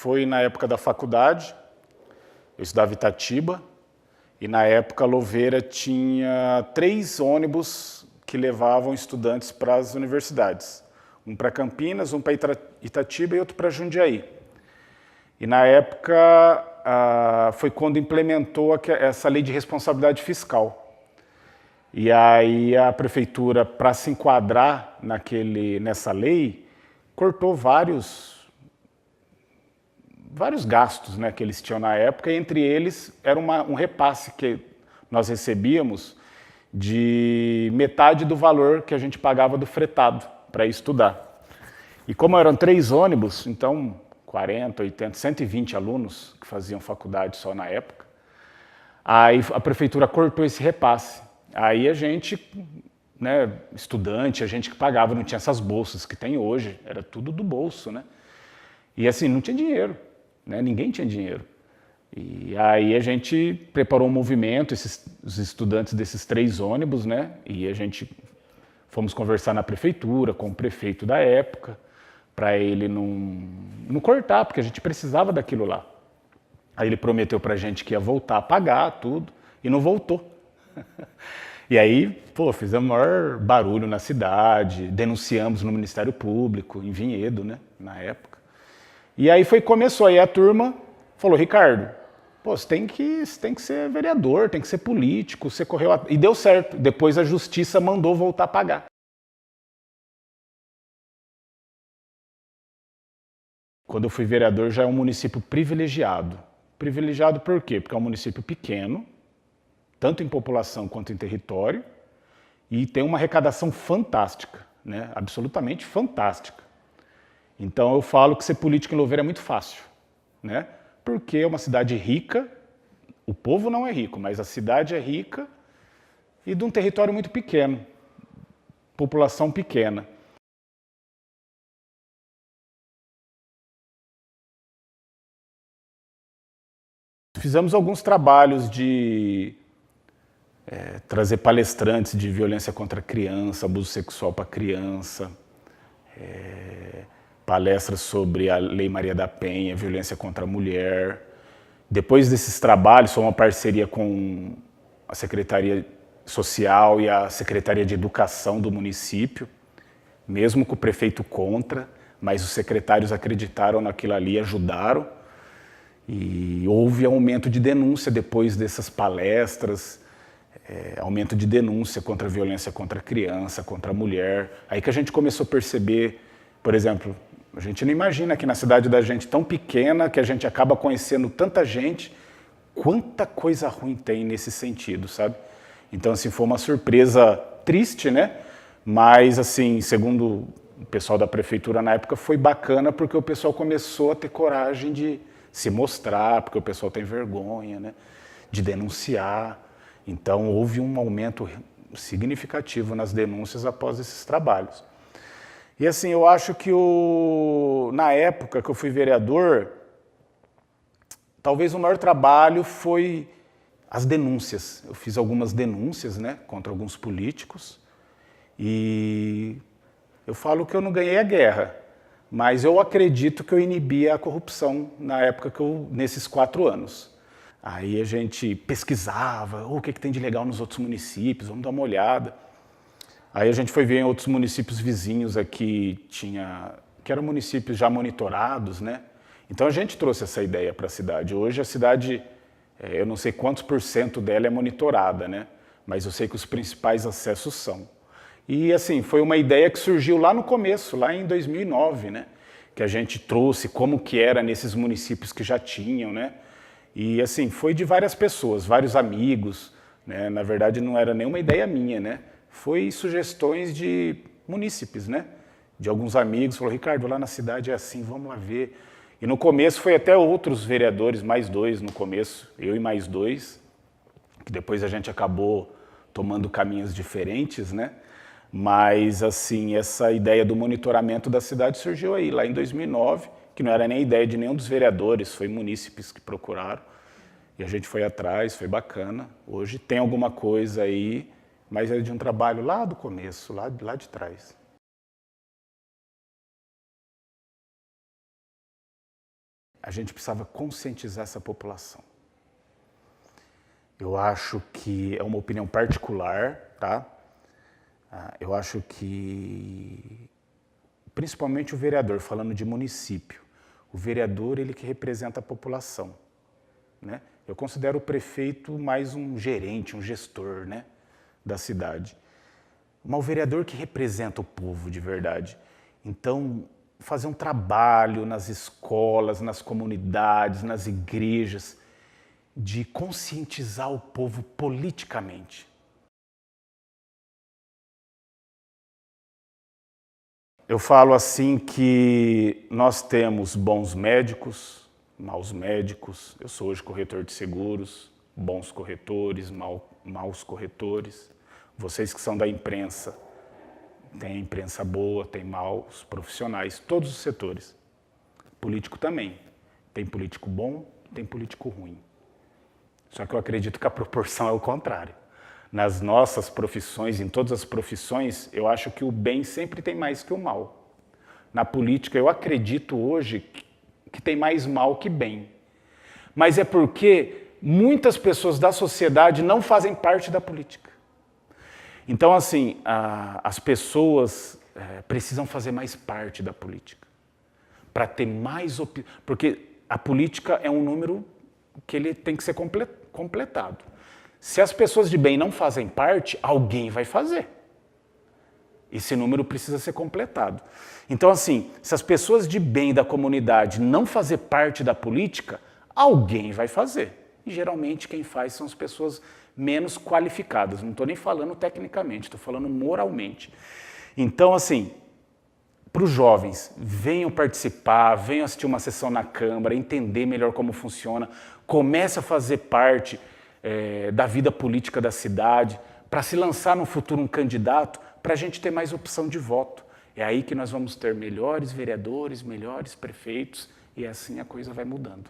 foi na época da faculdade, eu estudava em Itatiba, e na época a Louveira tinha 3 ônibus que levavam estudantes para as universidades. Um para Campinas, um para Itatiba e outro para Jundiaí. E na época foi quando implementou essa lei de responsabilidade fiscal. E aí a prefeitura, para se enquadrar nessa lei, cortou vários gastos, né, que eles tinham na época, e entre eles era um repasse que nós recebíamos de metade do valor que a gente pagava do fretado para ir estudar. E como eram 3 ônibus, então 40, 80, 120 alunos que faziam faculdade só na época, aí a prefeitura cortou esse repasse. Aí a gente, né, estudante, a gente que pagava, não tinha essas bolsas que tem hoje, era tudo do bolso, né? E assim, não tinha dinheiro, né? Ninguém tinha dinheiro. E aí a gente preparou um movimento, os estudantes desses 3 ônibus, né? E a gente fomos conversar na prefeitura com o prefeito da época, para ele não cortar, porque a gente precisava daquilo lá. Aí ele prometeu para a gente que ia voltar a pagar tudo, e não voltou. E aí, pô, fizemos o maior barulho na cidade, denunciamos no Ministério Público, em Vinhedo, né, na época. E aí começou, aí a turma falou, Ricardo, pô, você tem que ser vereador, tem que ser político, você correu... E deu certo, depois a justiça mandou voltar a pagar. Quando eu fui vereador já é um município privilegiado. Privilegiado por quê? Porque é um município pequeno, tanto em população quanto em território, e tem uma arrecadação fantástica, né? Absolutamente fantástica. Então eu falo que ser político em Louveira é muito fácil, né? Porque é uma cidade rica, o povo não é rico, mas a cidade é rica e de um território muito pequeno, população pequena. Fizemos alguns trabalhos de trazer palestrantes de violência contra a criança, abuso sexual para criança, palestras sobre a Lei Maria da Penha, violência contra a mulher. Depois desses trabalhos, foi uma parceria com a Secretaria Social e a Secretaria de Educação do município, mesmo com o prefeito contra, mas os secretários acreditaram naquilo ali, ajudaram. E houve aumento de denúncia depois dessas palestras, aumento de denúncia contra a violência contra a criança, contra a mulher. Aí que a gente começou a perceber, por exemplo, a gente não imagina que na cidade da gente tão pequena, que a gente acaba conhecendo tanta gente, quanta coisa ruim tem nesse sentido, sabe? Então, assim, foi uma surpresa triste, né? Mas, assim, segundo o pessoal da prefeitura na época, foi bacana porque o pessoal começou a ter coragem de se mostrar, porque o pessoal tem vergonha, né? De denunciar. Então, houve um aumento significativo nas denúncias após esses trabalhos. E assim, eu acho que na época que eu fui vereador, talvez o maior trabalho foi as denúncias. Eu fiz algumas denúncias, né, contra alguns políticos e eu falo que eu não ganhei a guerra, mas eu acredito que eu inibia a corrupção na época nesses 4 anos. Aí a gente pesquisava, o que tem de legal nos outros municípios, vamos dar uma olhada. Aí a gente foi ver em outros municípios vizinhos aqui, que eram municípios já monitorados, né? Então a gente trouxe essa ideia para a cidade. Hoje a cidade, eu não sei quantos % dela é monitorada, né? Mas eu sei que os principais acessos são. E assim, foi uma ideia que surgiu lá no começo, lá em 2009, né? Que a gente trouxe como que era nesses municípios que já tinham, né? E assim, foi de várias pessoas, vários amigos, né? Na verdade não era nenhuma ideia minha, né? Foi sugestões de munícipes, né? De alguns amigos, falou, Ricardo, lá na cidade é assim, vamos lá ver. E no começo foi até outros vereadores, mais 2 no começo, eu e mais 2, que depois a gente acabou tomando caminhos diferentes, né? Mas, assim, essa ideia do monitoramento da cidade surgiu aí, lá em 2009, que não era nem ideia de nenhum dos vereadores, foi munícipes que procuraram. E a gente foi atrás, foi bacana. Hoje tem alguma coisa aí, mas é de um trabalho lá do começo, lá de trás. a gente precisava conscientizar essa população. Eu acho que é uma opinião particular, tá? Eu acho que, principalmente o vereador, falando de município, o vereador, ele que representa a população, né? Eu considero o prefeito mais um gerente, um gestor, né, da cidade. Mas o vereador que representa o povo de verdade. Então, fazer um trabalho nas escolas, nas comunidades, nas igrejas, de conscientizar o povo politicamente. Eu falo assim que nós temos bons médicos, maus médicos. Eu sou hoje corretor de seguros, bons corretores, maus corretores. Vocês que são da imprensa, tem imprensa boa, tem maus profissionais, todos os setores. Político também. Tem político bom, tem político ruim. Só que eu acredito que a proporção é o contrário. Nas nossas profissões, em todas as profissões, eu acho que o bem sempre tem mais que o mal. Na política, eu acredito hoje que tem mais mal que bem. Mas é porque muitas pessoas da sociedade não fazem parte da política. Então, assim, as pessoas precisam fazer mais parte da política. Para ter mais opinião. Porque a política é um número que ele tem que ser completado. Se as pessoas de bem não fazem parte, alguém vai fazer. Esse número precisa ser completado. Então, assim, se as pessoas de bem da comunidade não fazer parte da política, alguém vai fazer. E geralmente quem faz são as pessoas menos qualificadas. Não estou nem falando tecnicamente, estou falando moralmente. Então, assim, para os jovens, venham participar, venham assistir uma sessão na Câmara, entender melhor como funciona, comece a fazer parte da vida política da cidade, para se lançar no futuro um candidato, para a gente ter mais opção de voto. É aí que nós vamos ter melhores vereadores, melhores prefeitos, e assim a coisa vai mudando.